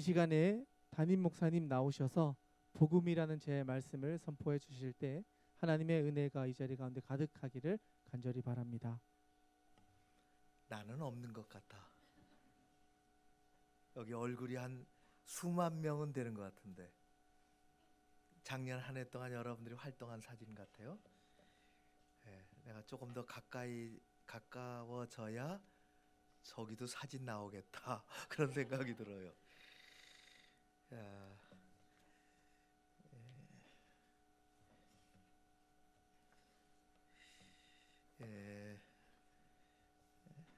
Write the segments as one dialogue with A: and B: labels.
A: 이 시간에 담임 목사님 나오셔서 복음이라는 제 말씀을 선포해 주실 때 하나님의 은혜가 이 자리 가운데 가득하기를 간절히 바랍니다.
B: 나는 없는 것 같아. 여기 얼굴이 한 수만 명은 되는 것 같은데 작년 한 해 동안 여러분들이 활동한 사진 같아요. 내가 조금 더 가까워져야 저기도 사진 나오겠다 그런 생각이 들어요. 야,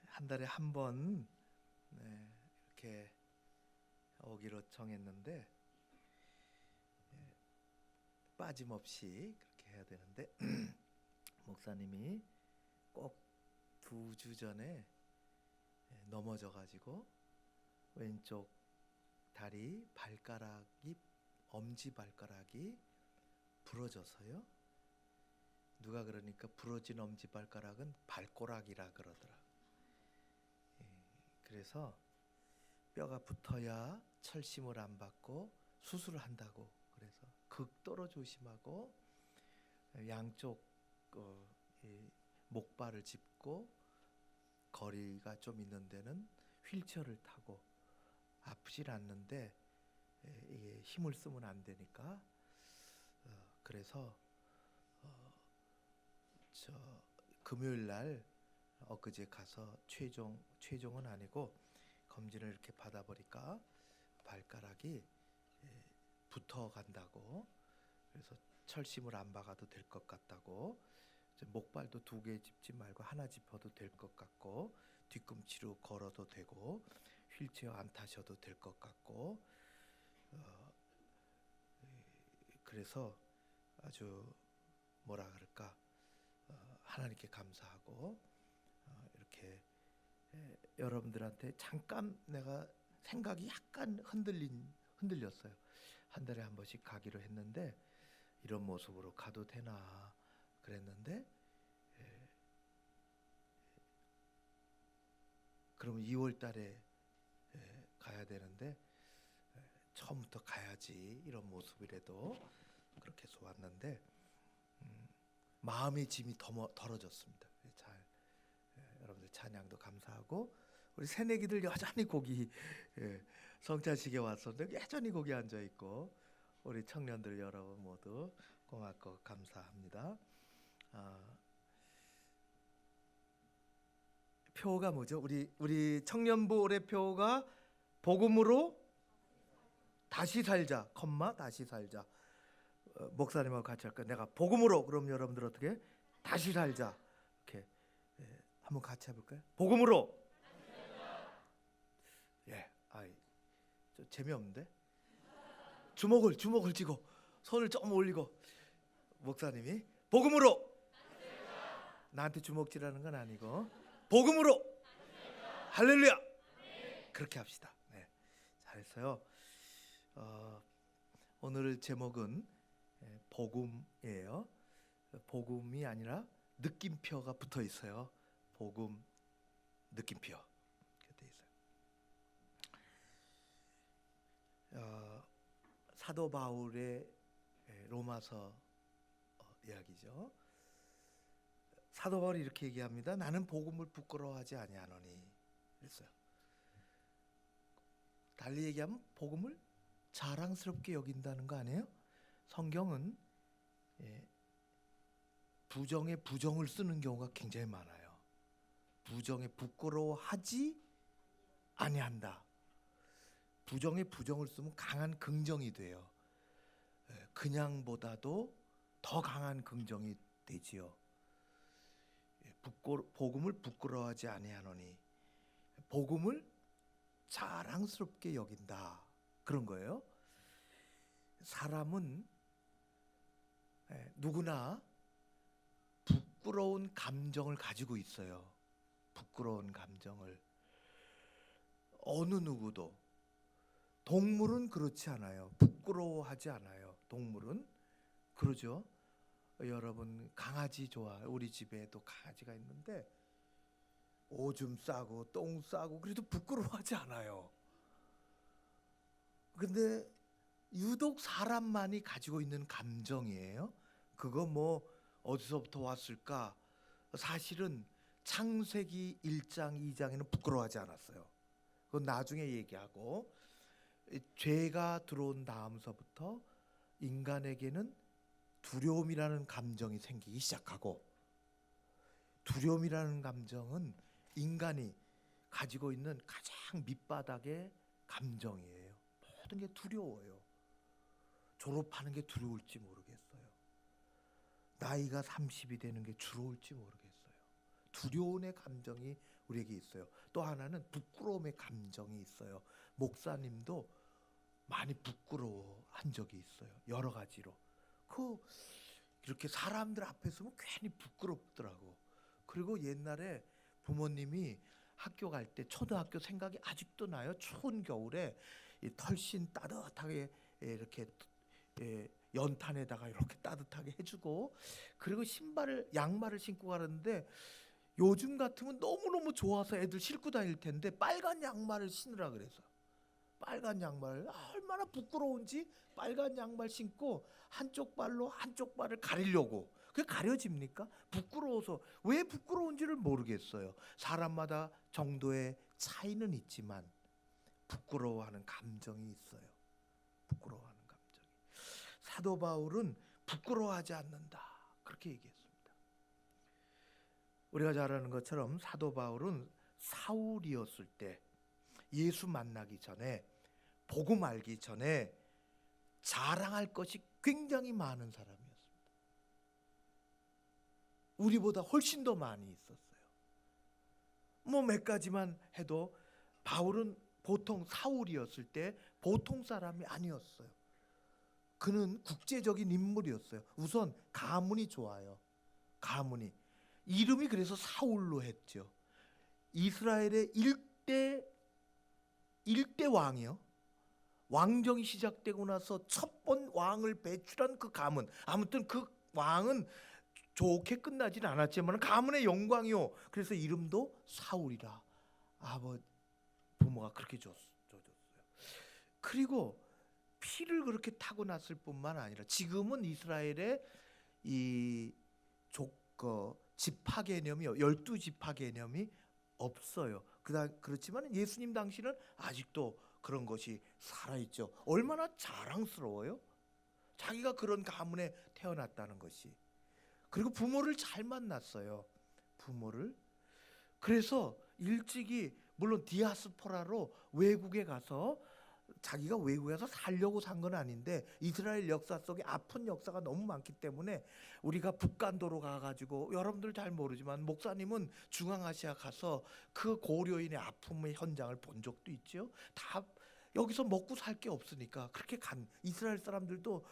B: 한 달에 한 번 이렇게 오기로 정했는데 빠짐없이 그렇게 해야 되는데 목사님이 꼭 2주 전에 넘어져 가지고 왼쪽 다리 발가락이 엄지 발가락이 부러져서요. 누가 그러니까 부러진 엄지 발가락은 발꼬락이라 그러더라. 그래서 뼈가 붙어야 철심을 안 받고 수술을 한다고. 그래서 극도로 조심하고 양쪽 목발을 짚고 거리가 좀 있는 데는 휠체어를 타고 아프질 않는데 이게 힘을 쓰면 안 되니까 그래서 저 금요일 날 엊그제 가서 최종은 아니고 검진을 이렇게 받아보니까 발가락이 붙어 간다고. 그래서 철심을 안 박아도 될 것 같다고. 목발도 2개 짚지 말고 하나 짚어도 될 것 같고, 뒤꿈치로 걸어도 되고, 휠체어 안 타셔도 될 것 같고, 그래서 아주 뭐라 그럴까, 하나님께 감사하고 이렇게 여러분들한테 잠깐 내가 생각이 약간 흔들렸어요. 한 달에 한 번씩 가기로 했는데 이런 모습으로 가도 되나 그랬는데 그러면 2월 달에 가야 되는데 처음부터 가야지 이런 모습이라도 그렇게 해서 왔는데 마음의 짐이 덜어졌습니다. 잘 여러분들 찬양도 감사하고 우리 새내기들 여전히 거기 성찬식에 왔었는데 여전히 거기 앉아 있고 우리 청년들 여러분 모두 고맙고 감사합니다. 표가 뭐죠? 우리 청년부 올해 표가 복음으로 다시 살자, 다시 살자. 목사님하고 같이 할까? 내가 복음으로 그럼 여러분들 어떻게 다시 살자 이렇게 한번 같이 해볼까요? 복음으로. 좀 재미없는데? 주먹을 쥐고 손을 좀 올리고 목사님이 복음으로. 나한테 주먹질하는 건 아니고 복음으로. 할렐루야. 그렇게 합시다. 네, 잘했어요. 오늘 제목은 복음이에요. 복음이 아니라 느낌표가 붙어 있어요. 복음 느낌표 이렇게 돼 있어요. 사도 바울의 로마서 이야기죠. 사도 바울이 이렇게 얘기합니다. 나는 복음을 부끄러워하지 아니하노니 그랬어요. 달리 얘기하면 복음을 자랑스럽게 여긴다는 거 아니에요? 성경은 부정에 부정을 쓰는 경우가 굉장히 많아요. 부정에 부끄러워하지 아니한다. 부정에 부정을 쓰면 강한 긍정이 돼요. 그냥보다도 더 강한 긍정이 되지요. 복음을 부끄러워하지 아니하노니 복음을 자랑스럽게 여긴다. 그런 거예요. 사람은 누구나 부끄러운 감정을 가지고 있어요. 부끄러운 감정을. 어느 누구도. 동물은 그렇지 않아요. 부끄러워하지 않아요. 동물은 그러죠. 여러분 강아지 좋아해요. 우리 집에도 강아지가 있는데 오줌 싸고 똥 싸고 그래도 부끄러워하지 않아요. 근데 유독 사람만이 가지고 있는 감정이에요. 그거 뭐 어디서부터 왔을까? 사실은 창세기 1장, 2장에는 부끄러워하지 않았어요. 그건 나중에 얘기하고, 죄가 들어온 다음서부터 인간에게는 두려움이라는 감정이 생기기 시작하고, 두려움이라는 감정은 인간이 가지고 있는 가장 밑바닥의 감정이에요. 모든 게 두려워요. 졸업하는 게 두려울지 모르겠어요. 나이가 30이 되는 게 두려울지 모르겠어요. 두려움의 감정이 우리에게 있어요. 또 하나는 부끄러움의 감정이 있어요. 목사님도 많이 부끄러워한 적이 있어요. 여러 가지로. 이렇게 사람들 앞에 서면 괜히 부끄럽더라고. 그리고 옛날에 부모님이 학교 갈 때 초등학교 생각이 아직도 나요. 추운 겨울에 이 털신 따뜻하게 이렇게 연탄에다가 이렇게 따뜻하게 해주고, 그리고 양말을 신고 가는데 요즘 같으면 너무너무 좋아서 애들 신고 다닐 텐데 빨간 양말을 신으라 그래서, 빨간 양말 얼마나 부끄러운지 빨간 양말 신고 한쪽 발로 한쪽 발을 가리려고. 그게 가려집니까? 부끄러워서. 왜 부끄러운지를 모르겠어요. 사람마다 정도의 차이는 있지만 부끄러워하는 감정이 있어요. 부끄러워하는 감정이. 사도 바울은 부끄러워하지 않는다, 그렇게 얘기했습니다. 우리가 잘 아는 것처럼 사도 바울은 사울이었을 때, 예수 만나기 전에, 복음 알기 전에 자랑할 것이 굉장히 많은 사람이었습니다. 우리보다 훨씬 더 많이 있었어요. 뭐 몇 가지만 해도 바울은 보통 사울이었을 때 보통 사람이 아니었어요. 그는 국제적인 인물이었어요. 우선 가문이 좋아요. 가문이. 이름이 그래서 사울로 했죠. 이스라엘의 일대 왕이요. 왕정이 시작되고 나서 첫 번 왕을 배출한 그 가문. 아무튼 그 왕은 좋게 끝나지는 않았지만 가문의 영광이요. 그래서 이름도 사울이라 부모가 그렇게 줘줬어요. 그리고 피를 그렇게 타고났을 뿐만 아니라 지금은 이스라엘의 이 지파 개념이요, 12지파 개념이 없어요. 그렇지만 예수님 당시는 아직도 그런 것이 살아있죠. 얼마나 자랑스러워요. 자기가 그런 가문에 태어났다는 것이. 그리고 부모를 잘 만났어요. 부모를. 그래서 일찍이, 물론 디아스포라로 외국에 가서, 자기가 외국에서 살려고 산 건 아닌데 이스라엘 역사 속에 아픈 역사가 너무 많기 때문에, 우리가 북간도로 가가지고, 여러분들 잘 모르지만 목사님은 중앙아시아 가서 그 고려인의 아픔의 현장을 본 적도 있죠. 다 여기서 먹고 살 게 없으니까 그렇게 간 이스라엘 사람들도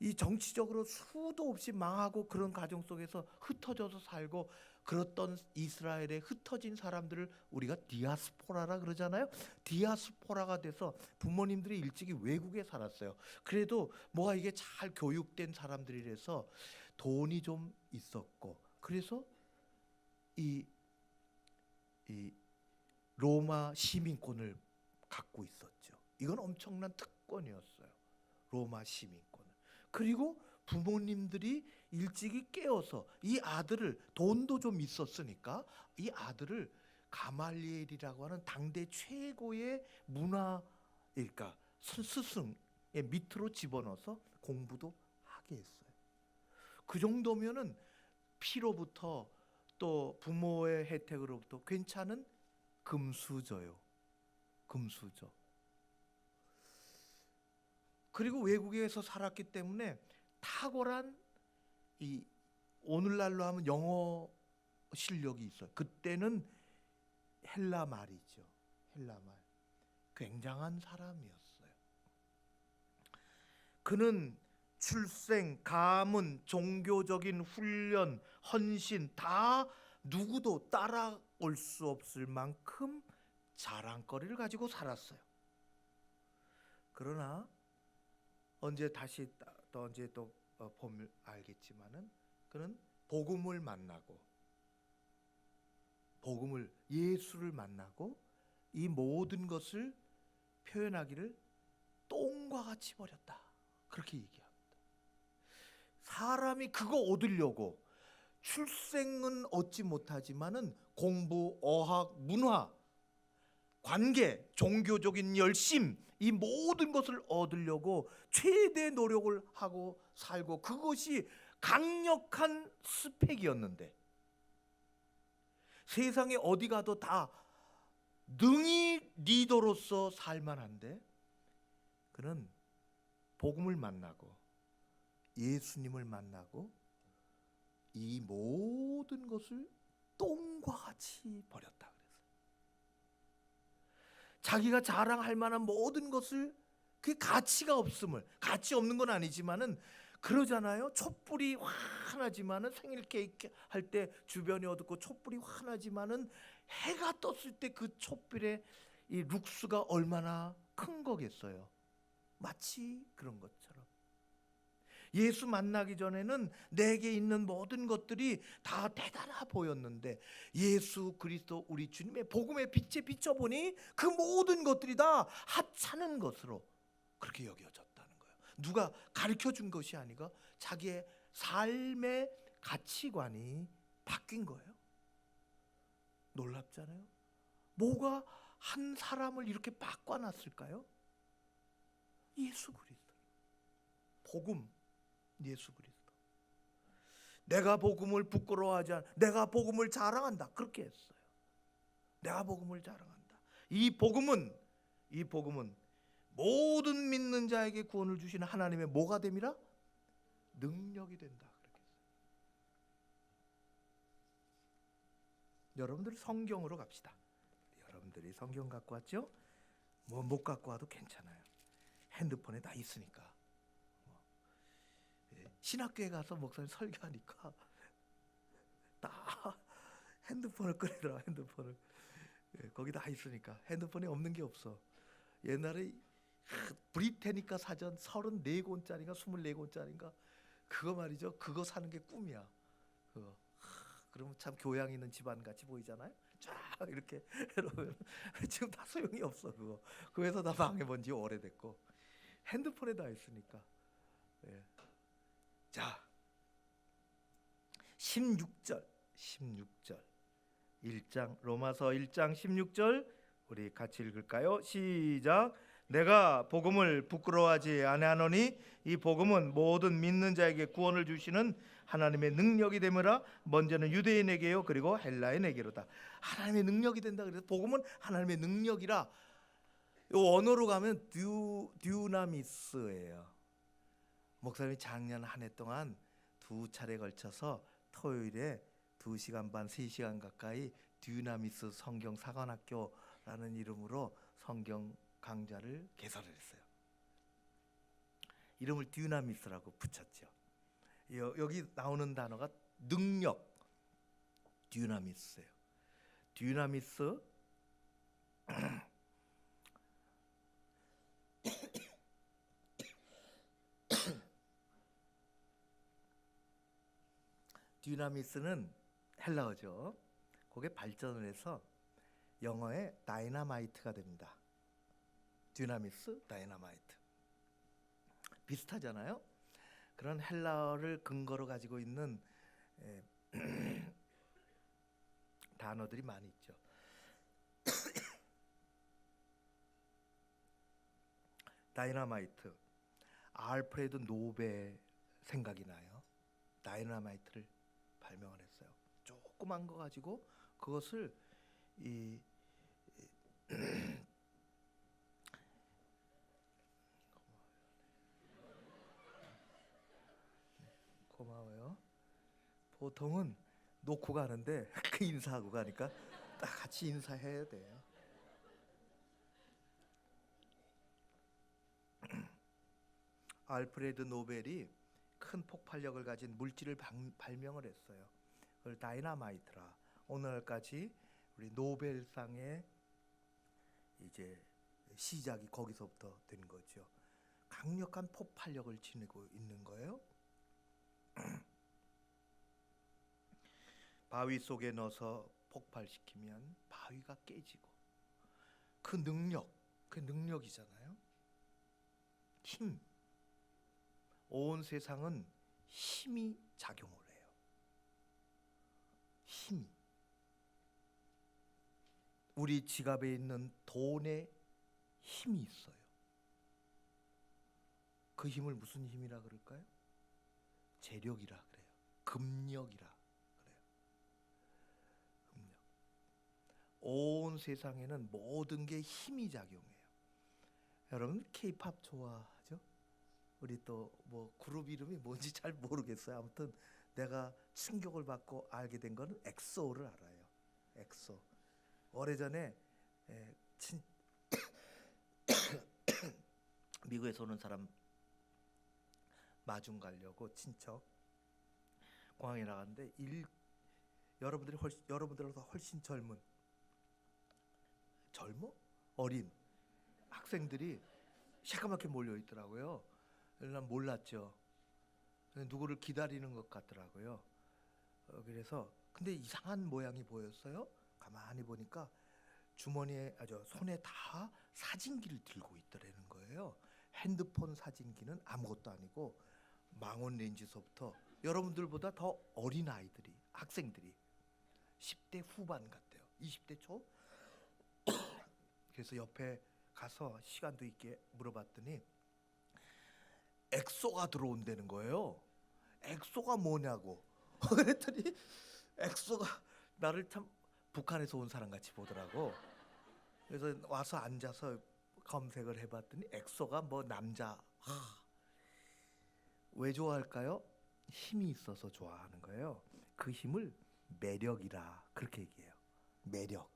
B: 이 정치적으로 수도 없이 망하고 그런 가정 속에서 흩어져서 살고 그렇던 이스라엘에 흩어진 사람들을 우리가 디아스포라라 그러잖아요. 디아스포라가 돼서 부모님들이 일찍이 외국에 살았어요. 그래도 뭐가 이게 잘 교육된 사람들이라서 돈이 좀 있었고, 그래서 이 로마 시민권을 갖고 있었죠. 이건 엄청난 특권이었어요. 로마 시민권. 그리고 부모님들이 일찍이 깨어서 이 아들을, 돈도 좀 있었으니까 이 아들을 가말리엘이라고 하는 당대 최고의 문화일까 스승의 밑으로 집어넣어서 공부도 하게 했어요. 그 정도면은 피로부터 또 부모의 혜택으로부터 괜찮은 금수저요. 금수저. 그리고 외국에서 살았기 때문에 탁월한, 이 오늘날로 하면 영어 실력이 있어요. 그때는 헬라 말이죠. 헬라 말. 굉장한 사람이었어요. 그는 출생, 가문, 종교적인 훈련, 헌신 다 누구도 따라올 수 없을 만큼 자랑거리를 가지고 살았어요. 그러나 언제 또 보면 알겠지만은, 그는 예수를 만나고 이 모든 것을 표현하기를 똥과 같이 버렸다. 그렇게 얘기합니다. 사람이 그거 얻으려고 출생은 얻지 못하지만은 공부, 어학, 문화, 관계, 종교적인 열심, 이 모든 것을 얻으려고 최대 노력을 하고 살고, 그것이 강력한 스펙이었는데 세상에 어디 가도 다 능히 리더로서 살만한데, 그는 복음을 만나고 예수님을 만나고 이 모든 것을 똥과 같이 버렸다 그랬어요. 자기가 자랑할 만한 모든 것을, 그 가치가 없음을, 가치 없는 건 아니지만은 그러잖아요. 촛불이 환하지만은, 생일 케이크 할 때 주변이 어둡고 촛불이 환하지만은 해가 떴을 때 그 촛불의 이 룩스가 얼마나 큰 거겠어요. 마치 그런 것처럼 예수 만나기 전에는 내게 있는 모든 것들이 다 대단하 보였는데, 예수 그리스도 우리 주님의 복음의 빛에 비춰보니 그 모든 것들이 다 하찮은 것으로 그렇게 여겨졌다는 거예요. 누가 가르쳐 준 것이 아니고 자기의 삶의 가치관이 바뀐 거예요. 놀랍잖아요. 뭐가 한 사람을 이렇게 바꿔놨을까요? 예수 그리스도, 복음, 예수 그리스도. 내가 복음을 부끄러워하지 않아, 내가 복음을 자랑한다, 그렇게 했어요. 내가 복음을 자랑한다. 이 복음은 모든 믿는 자에게 구원을 주시는 하나님의 뭐가 됨이라? 능력이 된다, 그렇게 했어요. 여러분들이 성경으로 갑시다. 여러분들이 성경 갖고 왔죠? 뭐 못 갖고 와도 괜찮아요. 핸드폰에 다 있으니까. 신학교에 가서 목사님 설교하니까 다 핸드폰을 꺼내더라. 핸드폰을. 거기 다 있으니까. 핸드폰에 없는 게 없어. 옛날에 브리테니카 사전 34권짜리인가 24권짜리인가 그거 말이죠. 그거 사는 게 꿈이야. 그거. 그러면 참 교양 있는 집안 같이 보이잖아요. 쫙 이렇게 해놓으면 지금 다 소용이 없어. 그거 회사 다 망해본 지 오래됐고 핸드폰에 다 있으니까. 예. 자, 16절 1장, 로마서 1장 16절 우리 같이 읽을까요? 시작. 내가 복음을 부끄러워하지 아니하노니 이 복음은 모든 믿는 자에게 구원을 주시는 하나님의 능력이 되므라. 먼저는 유대인에게요 그리고 헬라인에게로다. 하나님의 능력이 된다. 그래서 복음은 하나님의 능력이라. 이 언어로 가면 듀나미스예요. 목사님이 작년 한 해 동안 2차례 걸쳐서 토요일에 2시간 반, 3시간 가까이 듀나미스 성경 사관학교라는 이름으로 성경 강좌를 개설을 했어요. 이름을 듀나미스라고 붙였죠. 여기 나오는 단어가 능력, 듀나미스예요. 듀나미스 듀나미스는 헬라어죠. 그게 발전을 해서 영어의 다이너마이트가 됩니다. 듀나미스, 다이너마이트. 비슷하잖아요. 그런 헬라어를 근거로 가지고 있는 단어들이 많이 있죠. 다이너마이트. 알프레드 노벨 생각이 나요. 다이너마이트를 발명을 했어요. 조그만 거 가지고 그것을 고마워요. 보통은 놓고 가는데 그 인사하고 가니까 딱 같이 인사해야 돼. 알프레드 노벨이 큰 폭발력을 가진 물질을 발명을 했어요. 그걸 다이너마이트라. 오늘까지 우리 노벨상의 이제 시작이 거기서부터 된 거죠. 강력한 폭발력을 지니고 있는 거예요. 바위 속에 넣어서 폭발시키면 바위가 깨지고, 그 능력이잖아요. 힘. 온 세상은 힘이 작용을 해요. 힘이. 우리 지갑에 있는 돈에 힘이 있어요. 그 힘을 무슨 힘이라 그럴까요? 재력이라 그래요. 금력이라 그래요. 금력. 온 세상에는 모든 게 힘이 작용해요. 여러분 K-팝 좋아하죠? 우리 또 뭐 그룹 이름이 뭔지 잘 모르겠어요. 아무튼 내가 충격을 받고 알게 된 거는 엑소를 알아요. 엑소. 오래전에 미국에서 오는 사람 마중 가려고 친척 공항에 나갔는데 여러분들보다 훨씬 어린 학생들이 새까맣게 몰려 있더라고요. 난 몰랐죠. 누구를 기다리는 것 같더라고요. 그래서 근데 이상한 모양이 보였어요. 가만히 보니까 주머니에 손에 다 사진기를 들고 있더라는 거예요. 핸드폰 사진기는 아무것도 아니고 망원 렌즈서부터 여러분들보다 더 어린 아이들이, 학생들이 10대 후반 같아요. 20대 초. 그래서 옆에 가서 시간도 있게 물어봤더니 엑소가 들어온다는 거예요. 엑소가 뭐냐고. 그랬더니 엑소가 나를 참 북한에서 온 사람 같이 보더라고. 그래서 와서 앉아서 검색을 해봤더니 엑소가 뭐 남자. 왜 좋아할까요? 힘이 있어서 좋아하는 거예요. 그 힘을 매력이라 그렇게 얘기해요. 매력.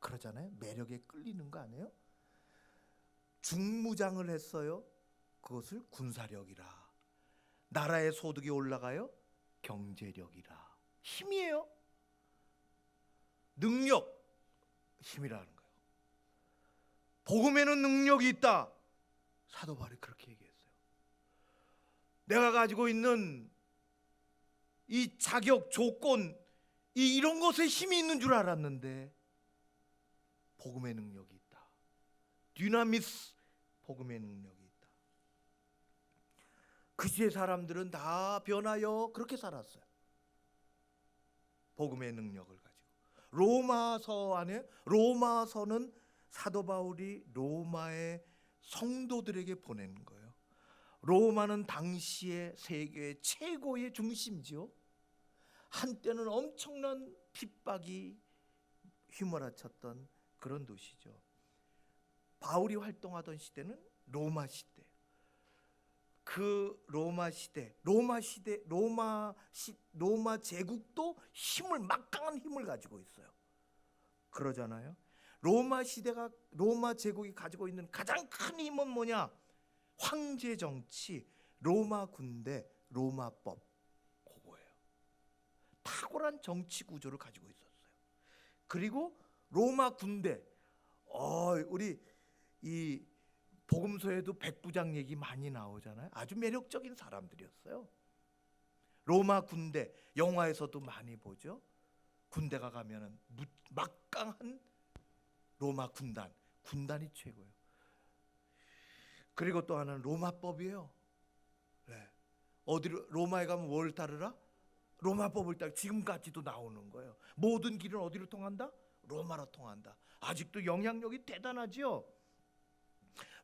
B: 그러잖아요. 매력에 끌리는 거 아니에요? 중무장을 했어요. 그것을 군사력이라. 나라의 소득이 올라가요. 경제력이라. 힘이에요. 능력. 힘이라는 거예요. 복음에는 능력이 있다. 사도 바울이 그렇게 얘기했어요. 내가 가지고 있는 이 자격, 조건, 이런 것에 힘이 있는 줄 알았는데 복음의 능력이 있다. 디나미스, 복음의 능력이 있다. 그 시대 사람들은 다 변하여 그렇게 살았어요. 복음의 능력을 가지고. 로마서 안에, 로마서는 사도 바울이 로마의 성도들에게 보낸 거예요. 로마는 당시의 세계의 최고의 중심지요. 한때는 엄청난 핍박이 휘몰아쳤던 그런 도시죠. 바울이 활동하던 시대는 로마 시대. 그 로마 제국도 막강한 힘을 가지고 있어요. 그러잖아요. 로마 제국이 가지고 있는 가장 큰 힘은 뭐냐? 황제 정치, 로마 군대, 로마법. 그거예요. 탁월한 정치 구조를 가지고 있었어요. 그리고 로마 군대. 우리 이 복음서에도 백부장 얘기 많이 나오잖아요. 아주 매력적인 사람들이었어요. 로마 군대, 영화에서도 많이 보죠. 군대가 가면은 막강한 로마 군단이 최고예요. 그리고 또 하나는 로마법이에요. 네. 어디로 로마에 가면 뭘 따르라? 로마법을 따르. 지금까지도 나오는 거예요. 모든 길은 어디로 통한다? 로마로 통한다. 아직도 영향력이 대단하지요.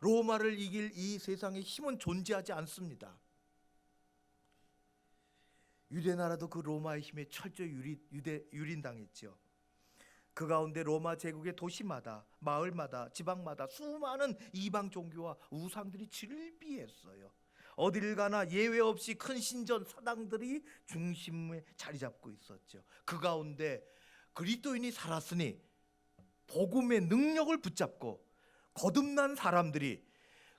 B: 로마를 이길 이 세상에 힘은 존재하지 않습니다. 유대 나라도 그 로마의 힘에 철저히 유린당했죠. 그 가운데 로마 제국의 도시마다, 마을마다, 지방마다 수많은 이방 종교와 우상들이 즐비했어요. 어디를 가나 예외 없이 큰 신전 사당들이 중심에 자리 잡고 있었죠. 그 가운데 그리스도인이 살았으니 복음의 능력을 붙잡고 거듭난 사람들이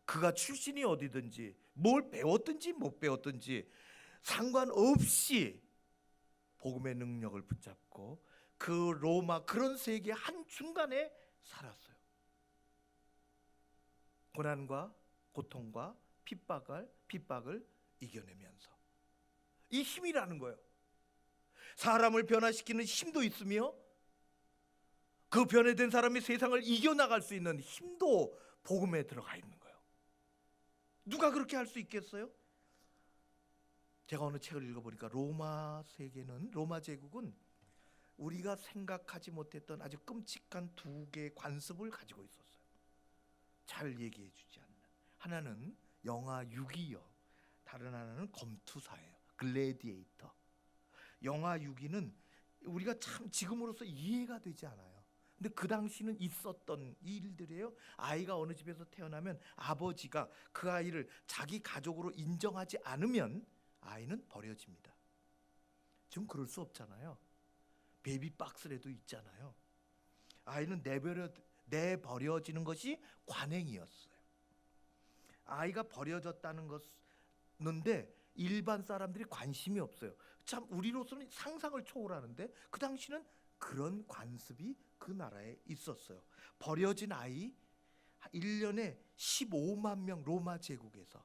B: 그가 출신이 어디든지 뭘 배웠든지 못 배웠든지 상관없이 복음의 능력을 붙잡고 그 로마 그런 세계 한중간에 살았어요. 고난과 고통과 핍박을 이겨내면서. 이 힘이라는 거예요. 사람을 변화시키는 힘도 있으며 그 변화된 사람이 세상을 이겨나갈 수 있는 힘도 복음에 들어가 있는 거예요. 누가 그렇게 할 수 있겠어요? 제가 어느 책을 읽어보니까 로마 세계는, 로마 제국은 우리가 생각하지 못했던 아주 끔찍한 두 개의 관습을 가지고 있었어요. 잘 얘기해 주지 않는. 하나는 영하 6이요. 다른 하나는 검투사예요. 글래디에이터. 영하 6이는 우리가 참 지금으로서 이해가 되지 않아요. 근데 그 당시는 있었던 일들이에요. 아이가 어느 집에서 태어나면 아버지가 그 아이를 자기 가족으로 인정하지 않으면 아이는 버려집니다. 지금 그럴 수 없잖아요. 베이비 박스라도 있잖아요. 아이는 내버려지는 것이 관행이었어요. 아이가 버려졌다는 것인데 일반 사람들이 관심이 없어요. 참 우리로서는 상상을 초월하는데 그 당시는 그런 관습이 그 나라에 있었어요. 버려진 아이 1년에 15만 명, 로마 제국에서.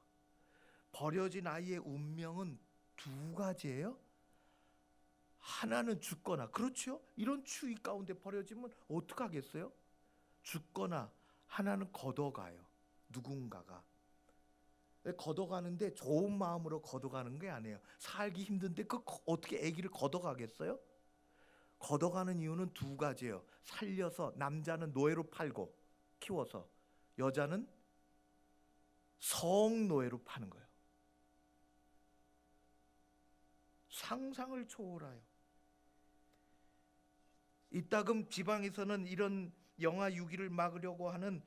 B: 버려진 아이의 운명은 두 가지예요. 하나는 죽거나, 그렇죠? 이런 추위 가운데 버려지면 어떡하겠어요? 죽거나, 하나는 걷어가요. 누군가가 걷어가는데 좋은 마음으로 걷어가는 게 아니에요. 살기 힘든데 그 어떻게 아기를 걷어가겠어요? 걷어가는 이유는 두 가지예요. 살려서 남자는 노예로 팔고 키워서, 여자는 성노예로 파는 거예요. 상상을 초월해요. 이따금 지방에서는 이런 영하 6일을 막으려고 하는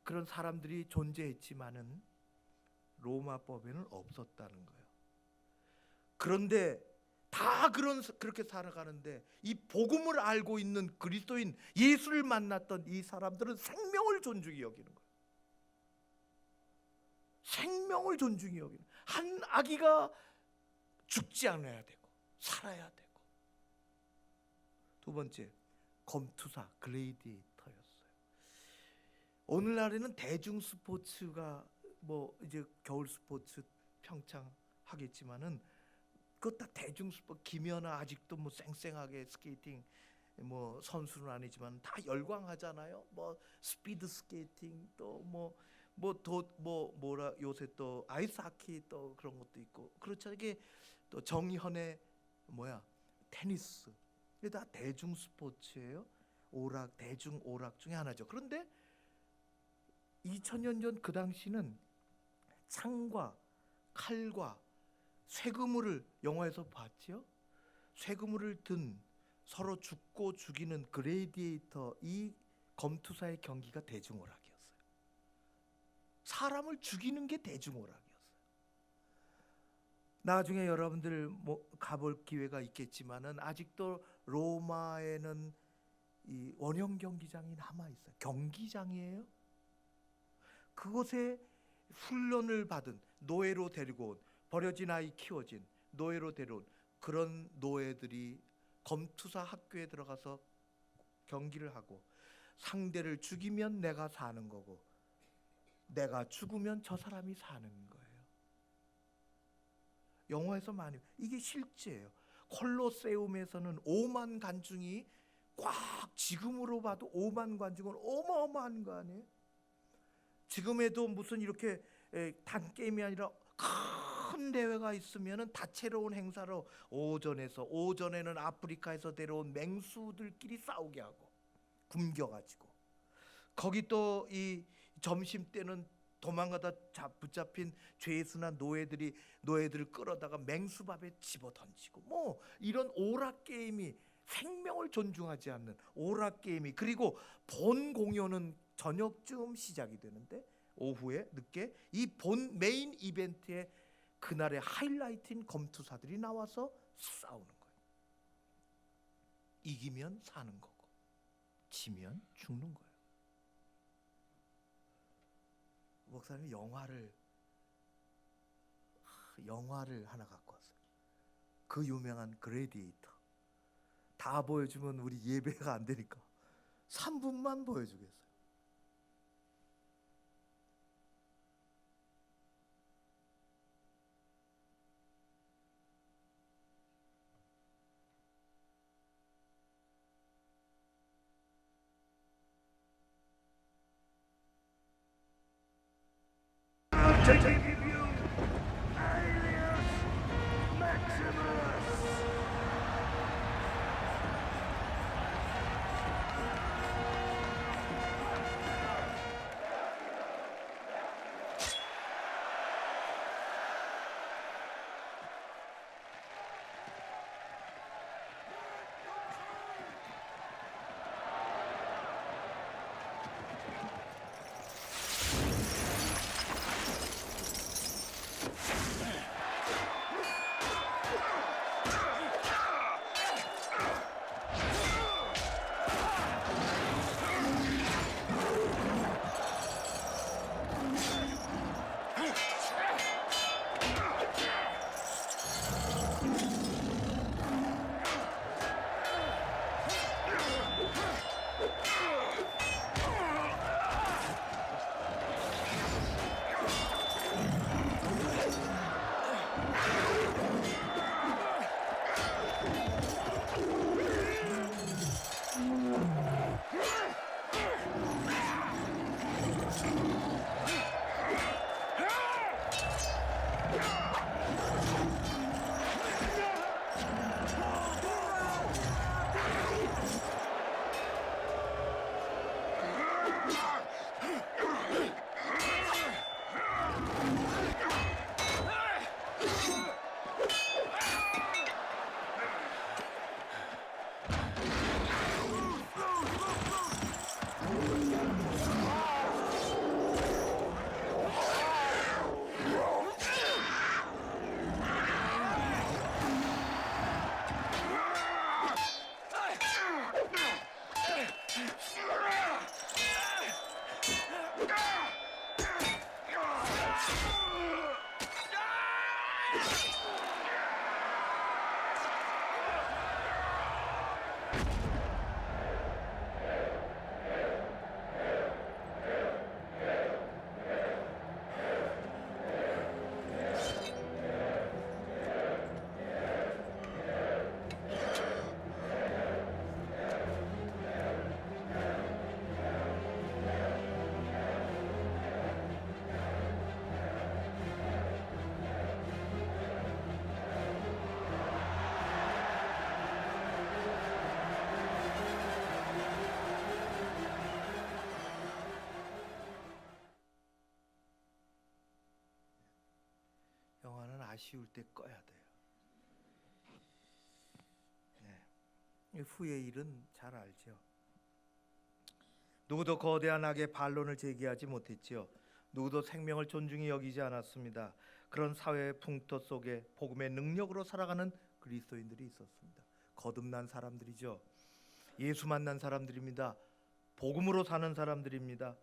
B: 그런 사람들이 존재했지만은 로마법에는 없었다는 거예요. 그런데 다 그렇게 살아가는데 이 복음을 알고 있는 그리스도인 예수를 만났던 이 사람들은 생명을 존중히 여기는 거예요. 생명을 존중히 여기는, 한 아기가 죽지 않아야 되고 살아야 되고. 두 번째, 검투사, 글래디에이터였어요. 오늘날에는 대중 스포츠가 뭐 이제 겨울 스포츠 평창 하겠지만은 그것 다 대중 스포츠. 김연아 아직도 뭐 쌩쌩하게 스케이팅 뭐 선수는 아니지만 다 열광하잖아요. 뭐 스피드 스케이팅 또 뭐라 요새 또 아이스하키 또 그런 것도 있고 그렇죠. 이게 또 정현의 테니스. 이게 다 대중 스포츠예요. 대중 오락 중에 하나죠. 그런데 2000년 전 그 당시는 창과 칼과 쇠그물을 영화에서 봤죠. 쇠그물을 든 서로 죽고 죽이는 글래디에이터, 이 검투사의 경기가 대중오락이었어요. 사람을 죽이는 게 대중오락이었어요. 나중에 여러분들 가볼 기회가 있겠지만은 아직도 로마에는 이 원형 경기장이 남아 있어요. 경기장이에요. 그곳에 훈련을 받은 노예로 데리고 온, 버려진 아이 키워진 노예로 데려온 그런 노예들이 검투사 학교에 들어가서 경기를 하고, 상대를 죽이면 내가 사는 거고 내가 죽으면 저 사람이 사는 거예요. 영화에서 많이, 이게 실제예요. 콜로세움에서는 5만 관중이 꽉, 지금으로 봐도 5만 관중은 어마어마한 거 아니에요? 지금에도 무슨 이렇게 단게임이 아니라 큰 대회가 있으면은 다채로운 행사로 오전에는 아프리카에서 데려온 맹수들끼리 싸우게 하고 굶겨가지고, 거기 또 이 점심 때는 도망가다 붙잡힌 죄수나 노예들을 끌어다가 맹수밥에 집어 던지고, 뭐 이런 오락 게임이, 생명을 존중하지 않는 오락 게임이. 그리고 본 공연은 저녁쯤 시작이 되는데 오후에 늦게 이 본 메인 이벤트에 그날의 하이라이트인 검투사들이 나와서 싸우는 거예요. 이기면 사는 거고 지면 죽는 거예요. 목사님이 영화를 하나 갖고 왔어요. 그 유명한 글래디에이터. 다 보여주면 우리 예배가 안 되니까 3분만 보여주겠어요.
C: to give you Alias Maximus!
B: 영화는 아쉬울 때 꺼야 돼요. 네. 후의 일은 잘 알죠. 누구도 거대한 악의 반론을 제기하지 못했지요. 누구도 생명을 존중히 여기지 않았습니다. 그런 사회의 풍토 속에 복음의 능력으로 살아가는 그리스도인들이 있었습니다. 거듭난 사람들이죠. 예수 만난 사람들입니다. 복음으로 사는 사람들입니다.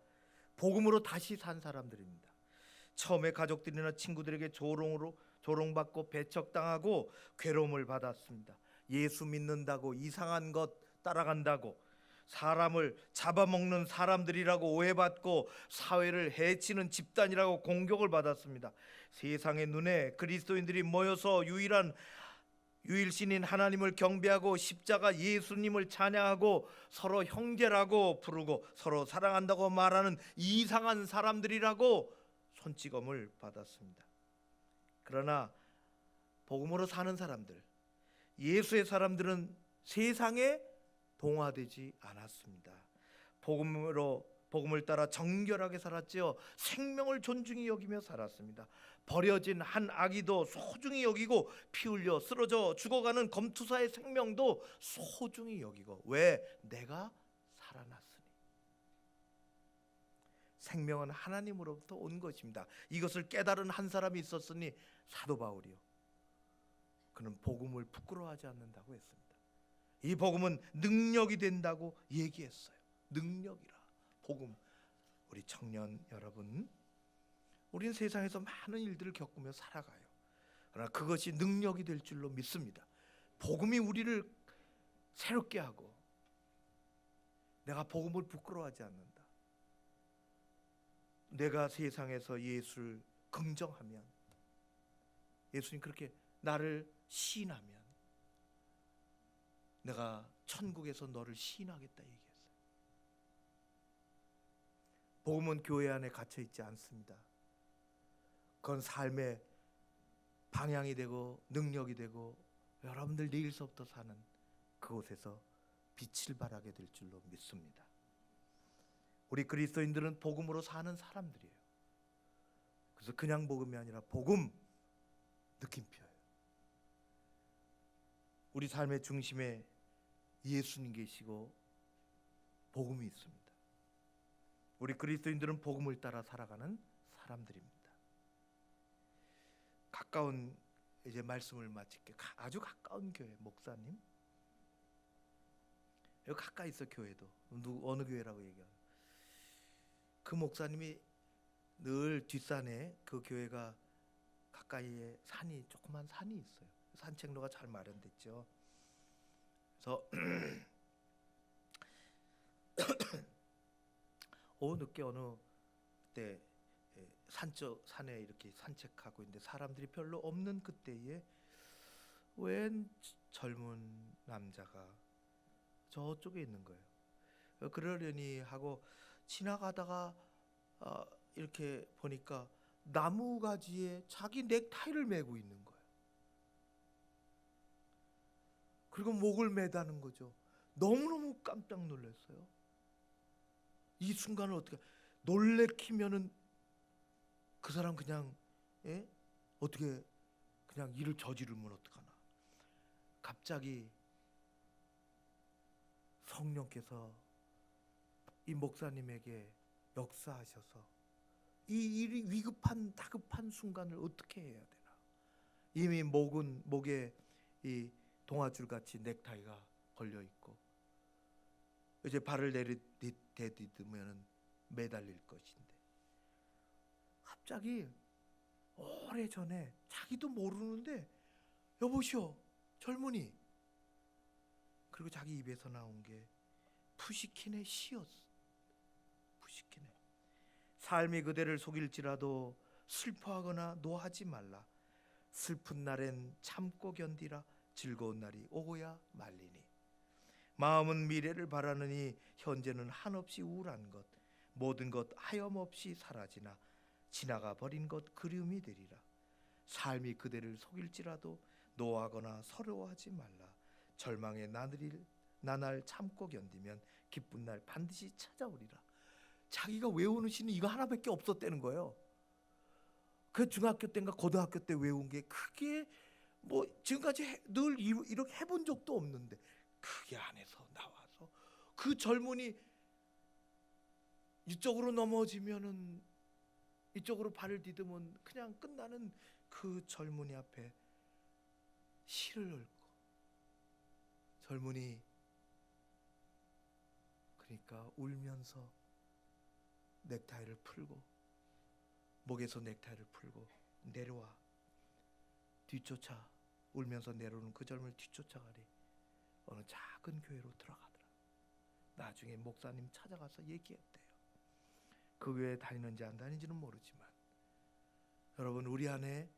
B: 복음으로 다시 산 사람들입니다. 처음에 가족들이나 친구들에게 조롱받고 배척당하고 괴로움을 받았습니다. 예수 믿는다고 이상한 것 따라간다고 사람을 잡아먹는 사람들이라고 오해받고 사회를 해치는 집단이라고 공격을 받았습니다. 세상의 눈에 그리스도인들이 모여서 유일신인 하나님을 경배하고 십자가 예수님을 찬양하고 서로 형제라고 부르고 서로 사랑한다고 말하는 이상한 사람들이라고 손찌검을 받았습니다. 그러나 복음으로 사는 사람들, 예수의 사람들은 세상에 동화되지 않았습니다. 복음을 따라 정결하게 살았지요. 생명을 존중히 여기며 살았습니다. 버려진 한 아기도 소중히 여기고 피 흘려 쓰러져 죽어가는 검투사의 생명도 소중히 여기고. 왜? 내가 살아났으니. 생명은 하나님으로부터 온 것입니다. 이것을 깨달은 한 사람이 있었으니 사도 바울이요. 그는 복음을 부끄러워하지 않는다고 했습니다. 이 복음은 능력이 된다고 얘기했어요. 능력이라. 복음. 우리 청년 여러분, 우리는 세상에서 많은 일들을 겪으며 살아가요. 그러나 그것이 능력이 될 줄로 믿습니다. 복음이 우리를 새롭게 하고 내가 복음을 부끄러워하지 않는다. 내가 세상에서 예수를 긍정하면, 예수님 그렇게 나를 시인하면 내가 천국에서 너를 시인하겠다 얘기했어요. 복음은 교회 안에 갇혀 있지 않습니다. 그건 삶의 방향이 되고 능력이 되고 여러분들 내일서부터 사는 그곳에서 빛을 발하게 될 줄로 믿습니다. 우리 그리스도인들은 복음으로 사는 사람들이에요. 그래서 그냥 복음이 아니라 복음 느낌표예요. 우리 삶의 중심에 예수님 계시고 복음이 있습니다. 우리 그리스도인들은 복음을 따라 살아가는 사람들입니다. 가까운 이제 말씀을 마칠게. 아주 가까운 교회 목사님, 여기 가까이 있어. 교회도 어느 교회라고 얘기해요. 그 목사님이 늘 뒷산에, 그 교회가 가까이에 산이, 조그만 산이 있어요. 산책로가 잘 마련됐죠. 그래서 오후 늦게 어느 때 산에 이렇게 산책하고 있는데 사람들이 별로 없는 그때에 웬 젊은 남자가 저쪽에 있는 거예요. 그러려니 하고 지나가다가 이렇게 보니까 나무 가지에 자기 넥타이를 메고 있는 거예요. 그리고 목을 매다는 거죠. 너무너무 깜짝 놀랐어요. 이 순간을 어떻게 놀래키면은 그 사람 그냥 어떻게 그냥 일을 저지르면 어떡하나. 갑자기 성령께서 이 목사님에게 역사하셔서 이 일이 위급한 다급한 순간을 어떻게 해야 되나. 이미 목에 이 동아줄 같이 넥타이가 걸려 있고 이제 발을 내딛으면 매달릴 것인데, 갑자기 오래전에 자기도 모르는데 여보시오 젊은이, 그리고 자기 입에서 나온 게 푸시킨의 시였어. 푸시킨의 삶이 그대를 속일지라도 슬퍼하거나 노하지 말라. 슬픈 날엔 참고 견디라. 즐거운 날이 오고야 말리니. 마음은 미래를 바라느니 현재는 한없이 우울한 것. 모든 것 하염없이 사라지나 지나가 버린 것 그리움이 되리라. 삶이 그대를 속일지라도 노하거나 서러워하지 말라. 절망의 나날 참고 견디면 기쁜 날 반드시 찾아오리라. 자기가 외우는 시는 이거 하나밖에 없었다는 거예요. 그 중학교 때인가 고등학교 때 외운 게 그게 뭐 지금까지 늘 이렇게 해본 적도 없는데 그게 안에서 나와서 그 젊은이 이쪽으로 넘어지면은 이쪽으로 발을 디디면 그냥 끝나는 그 젊은이 앞에 시를 읊고, 젊은이 그러니까 울면서 넥타이를 풀고, 목에서 넥타이를 풀고 내려와. 뒤쫓아 울면서 내려오는 그 젊은이를 뒤쫓아가리. 어느 작은 교회로 들어가더라. 나중에 목사님 찾아가서 얘기했대요. 그 교회 다니는지 안 다니는지는 모르지만 여러분, 우리 안에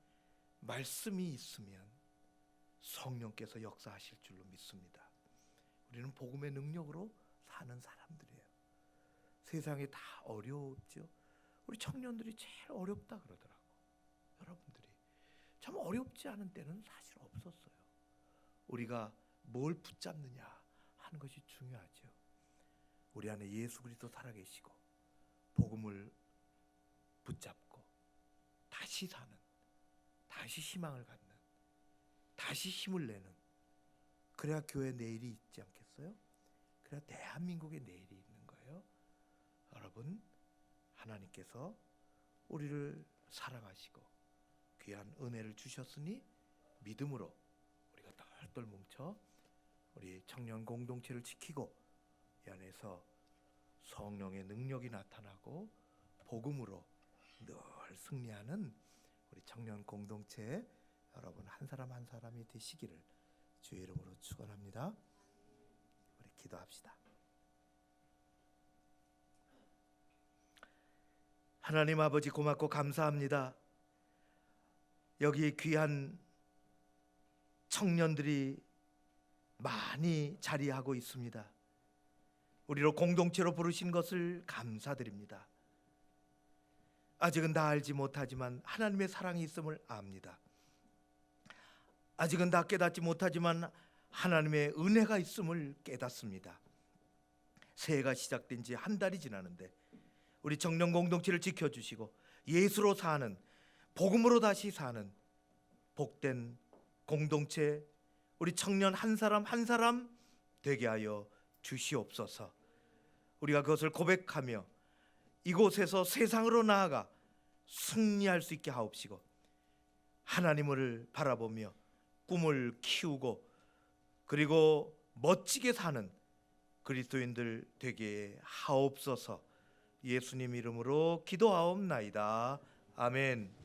B: 말씀이 있으면 성령께서 역사하실 줄로 믿습니다. 우리는 복음의 능력으로 사는 사람들이에요. 세상이 다 어렵죠. 우리 청년들이 제일 어렵다 그러더라고. 여러분들이 참 어렵지 않은 때는 사실 없었어요. 우리가 뭘 붙잡느냐 하는 것이 중요하죠. 우리 안에 예수 그리스도 살아계시고 복음을 붙잡고 다시 사는, 다시 희망을 갖는, 다시 힘을 내는, 그래야 교회 내일이 있지 않겠어요? 그래야 대한민국의 내일이 있는 거예요. 여러분, 하나님께서 우리를 사랑하시고 귀한 은혜를 주셨으니 믿음으로 우리가 똘똘 뭉쳐 우리 청년 공동체를 지키고 이 안에서 성령의 능력이 나타나고 복음으로 늘 승리하는 우리 청년 공동체 여러분 한 사람 한 사람이 되시기를 주의 이름으로 축원합니다. 우리 기도합시다. 하나님 아버지, 고맙고 감사합니다. 여기 귀한 청년들이 많이 자리하고 있습니다. 우리로 공동체로 부르신 것을 감사드립니다. 아직은 다 알지 못하지만 하나님의 사랑이 있음을 압니다. 아직은 다 깨닫지 못하지만 하나님의 은혜가 있음을 깨닫습니다. 새해가 시작된 지 한 달이 지나는데 우리 청년 공동체를 지켜주시고 예수로 사는, 복음으로 다시 사는 복된 공동체, 우리 청년 한 사람 한 사람 되게 하여 주시옵소서. 우리가 그것을 고백하며 이곳에서 세상으로 나아가 승리할 수 있게 하옵시고 하나님을 바라보며 꿈을 키우고 그리고 멋지게 사는 그리스도인들 되게 하옵소서. 예수님 이름으로 기도하옵나이다. 아멘.